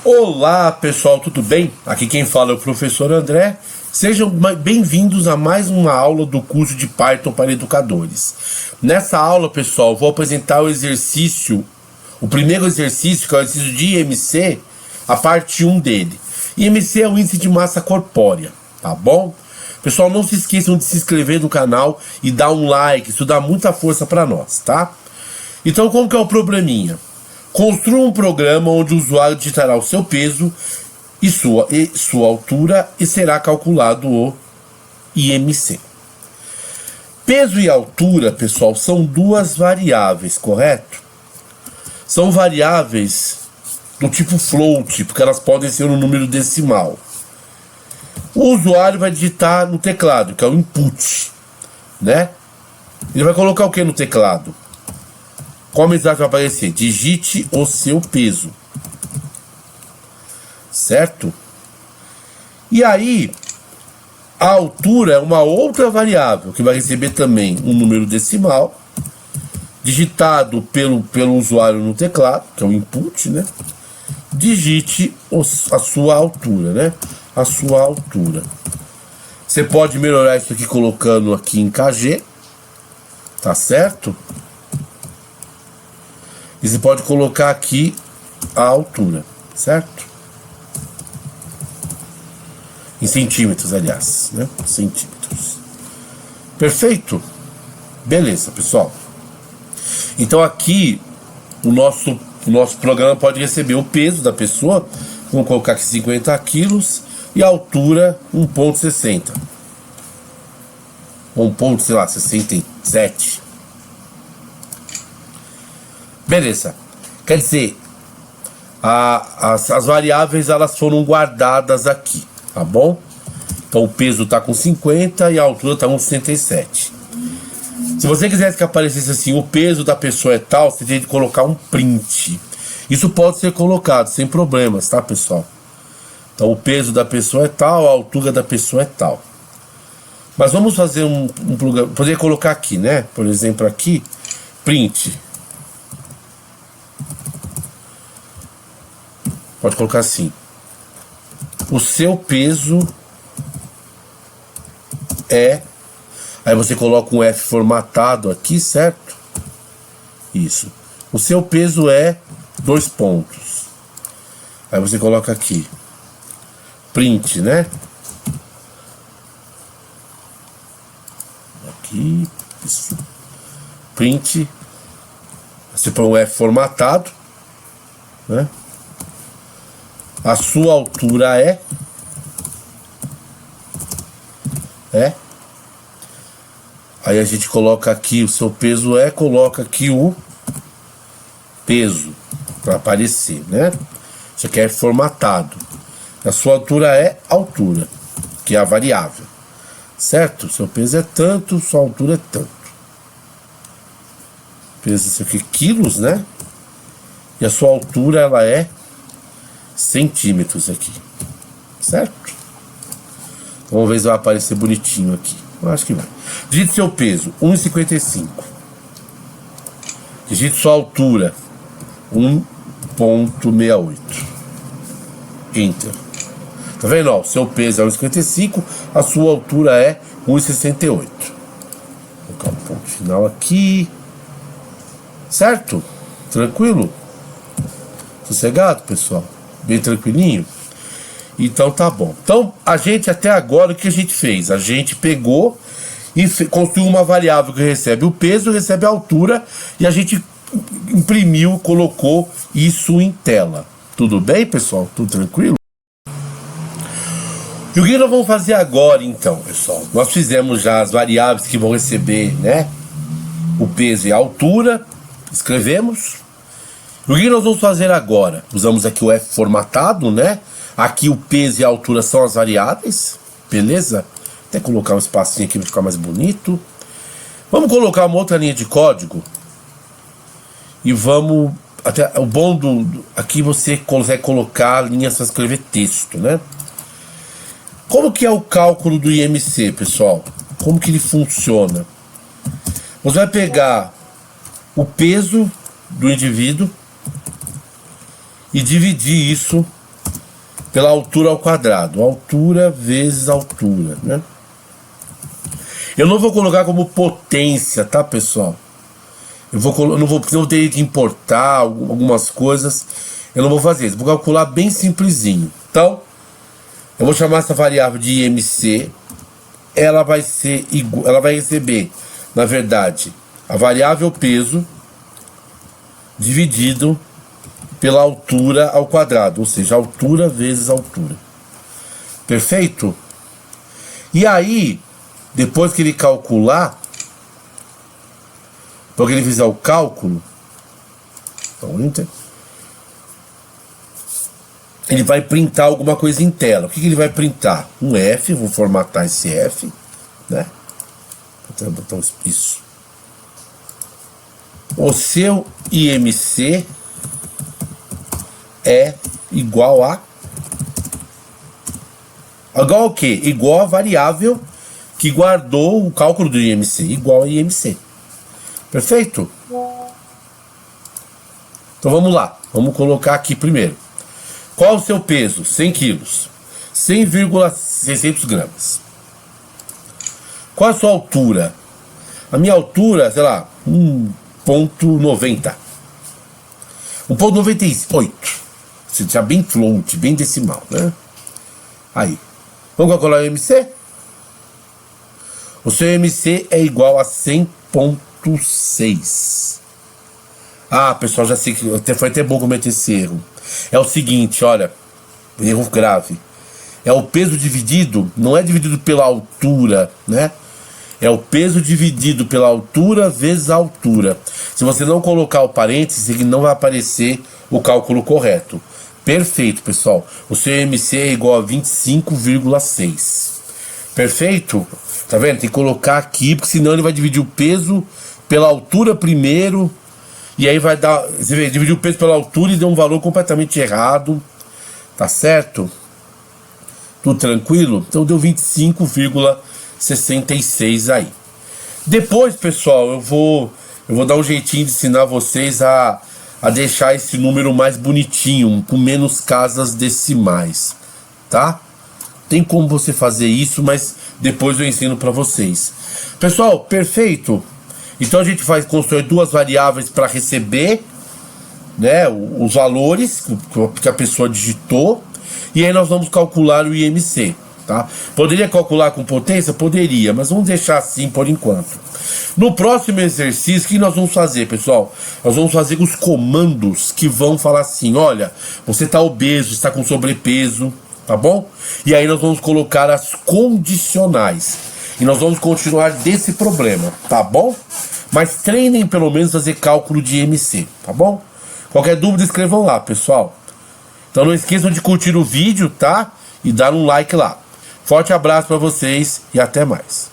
Olá pessoal, tudo bem? Aqui quem fala é o professor André. Sejam bem-vindos a mais uma aula do curso de Python para educadores. Nessa aula, pessoal, vou apresentar o primeiro exercício, que é o exercício de IMC, a parte 1 dele. IMC é o índice de massa corpórea, tá bom? Pessoal, não se esqueçam de se inscrever no canal e dar um like, isso dá muita força para nós, tá? Então, como que é o probleminha? Construa um programa onde o usuário digitará o seu peso e sua altura e será calculado o IMC. Peso e altura, pessoal, são duas variáveis, correto? São variáveis do tipo float, porque elas podem ser um número decimal. O usuário vai digitar no teclado, que é o input, né? Ele vai colocar o que no teclado? Qual mensagem vai aparecer? Digite o seu peso. Certo? E aí, a altura é uma outra variável que vai receber também um número decimal, digitado pelo usuário no teclado, que é o input, né? Digite a sua altura, né? A sua altura. Você pode melhorar isso aqui colocando aqui em kg, tá certo? E você pode colocar aqui a altura, certo? Em centímetros, aliás, né? Centímetros. Perfeito? Beleza, pessoal. Então aqui o nosso programa pode receber o peso da pessoa, vamos colocar aqui 50 quilos, e a altura 1,60. 1,67. Beleza. Quer dizer, as variáveis elas foram guardadas aqui, tá bom? Então o peso está com 50 e a altura está com 67. Se você quisesse que aparecesse assim, o peso da pessoa é tal, você teria que colocar um print. Isso pode ser colocado sem problemas, tá, pessoal? Então o peso da pessoa é tal, a altura da pessoa é tal. Mas vamos fazer um programa, poderia colocar aqui, né? Por exemplo, aqui, print. Pode colocar assim: o seu peso é... Aí você coloca um F formatado aqui, certo? Isso. O seu peso é 2 pontos. Aí você coloca aqui print, né? Aqui, isso. Print. Você põe um F formatado, né? A sua altura é aí a gente coloca aqui o seu peso coloca aqui o peso para aparecer, né? Isso aqui é formatado. A sua altura é altura, que é a variável, certo? Seu peso é tanto, sua altura é tanto. Peso isso aqui quilos, né? E a sua altura ela é centímetros aqui, certo? Vamos ver se vai aparecer bonitinho aqui. Eu acho que vai. Digite seu peso, 1,55. Digite sua altura, 1,68. Enter. Tá vendo? Ó, seu peso é 1,55, a sua altura é 1,68. Vou colocar um ponto final aqui. Certo? Tranquilo? Sossegado, pessoal? Bem tranquilinho? Então tá bom. Então a gente até agora o que a gente fez? A gente pegou e construiu uma variável que recebe o peso, recebe a altura, e a gente imprimiu, colocou isso em tela. Tudo bem, pessoal? Tudo tranquilo? E o que nós vamos fazer agora então, pessoal? Nós fizemos já as variáveis que vão receber, né, o peso e a altura, escrevemos. O que nós vamos fazer agora? Usamos aqui o F formatado, né? Aqui o peso e a altura são as variáveis, beleza? Até colocar um espacinho aqui para ficar mais bonito. Vamos colocar uma outra linha de código. E vamos... Até, o bom aqui você consegue colocar linhas para escrever texto, né? Como que é o cálculo do IMC, pessoal? Como que ele funciona? Você vai pegar o peso do indivíduo e dividir isso pela altura ao quadrado. Altura vezes altura, né? Eu não vou colocar como potência, tá, pessoal? Eu não vou ter que importar algumas coisas. Eu não vou fazer isso. Vou calcular bem simplesinho. Então, eu vou chamar essa variável de IMC. Ela vai receber, na verdade, a variável peso dividido pela altura ao quadrado, ou seja, altura vezes altura. Perfeito? E aí, depois que ele calcular, porque ele fizer o cálculo, então, ele vai printar alguma coisa em tela. O que ele vai printar? Um F, vou formatar esse F, né? Então, isso. O seu IMC é igual a... Igual ao quê? Igual a variável que guardou o cálculo do IMC. Igual a IMC. Perfeito? Então vamos lá. Vamos colocar aqui primeiro. Qual o seu peso? 100 quilos. 100,600 gramas. Qual a sua altura? A minha altura, sei lá, 1,90. 1,98. Você já bem float, bem decimal, né? Aí. Vamos calcular o IMC? O seu IMC é igual a 100,6. Ah, pessoal, já sei que foi até bom cometer esse erro. É o seguinte, olha, erro grave. É o peso dividido, não é dividido pela altura, né? É o peso dividido pela altura vezes a altura. Se você não colocar o parênteses, ele não vai aparecer o cálculo correto. Perfeito, pessoal. O seu IMC é igual a 25,6. Perfeito? Tá vendo? Tem que colocar aqui, porque senão ele vai dividir o peso pela altura primeiro. E aí vai dar... Você vê, dividiu o peso pela altura e deu um valor completamente errado. Tá certo? Tudo tranquilo? Então deu 25,66 aí. Depois, pessoal, eu vou dar um jeitinho de ensinar vocês a deixar esse número mais bonitinho, com menos casas decimais, tá? Tem como você fazer isso, mas depois eu ensino para vocês. Pessoal, perfeito? Então a gente vai construir duas variáveis para receber, né, os valores que a pessoa digitou, e aí nós vamos calcular o IMC, tá? Poderia calcular com potência? Poderia, mas vamos deixar assim por enquanto. No próximo exercício, o que nós vamos fazer, pessoal? Nós vamos fazer os comandos que vão falar assim, olha, você está obeso, está com sobrepeso, tá bom? E aí nós vamos colocar as condicionais. E nós vamos continuar desse problema, tá bom? Mas treinem pelo menos fazer cálculo de IMC, tá bom? Qualquer dúvida, escrevam lá, pessoal. Então não esqueçam de curtir o vídeo, tá? E dar um like lá. Forte abraço para vocês e até mais.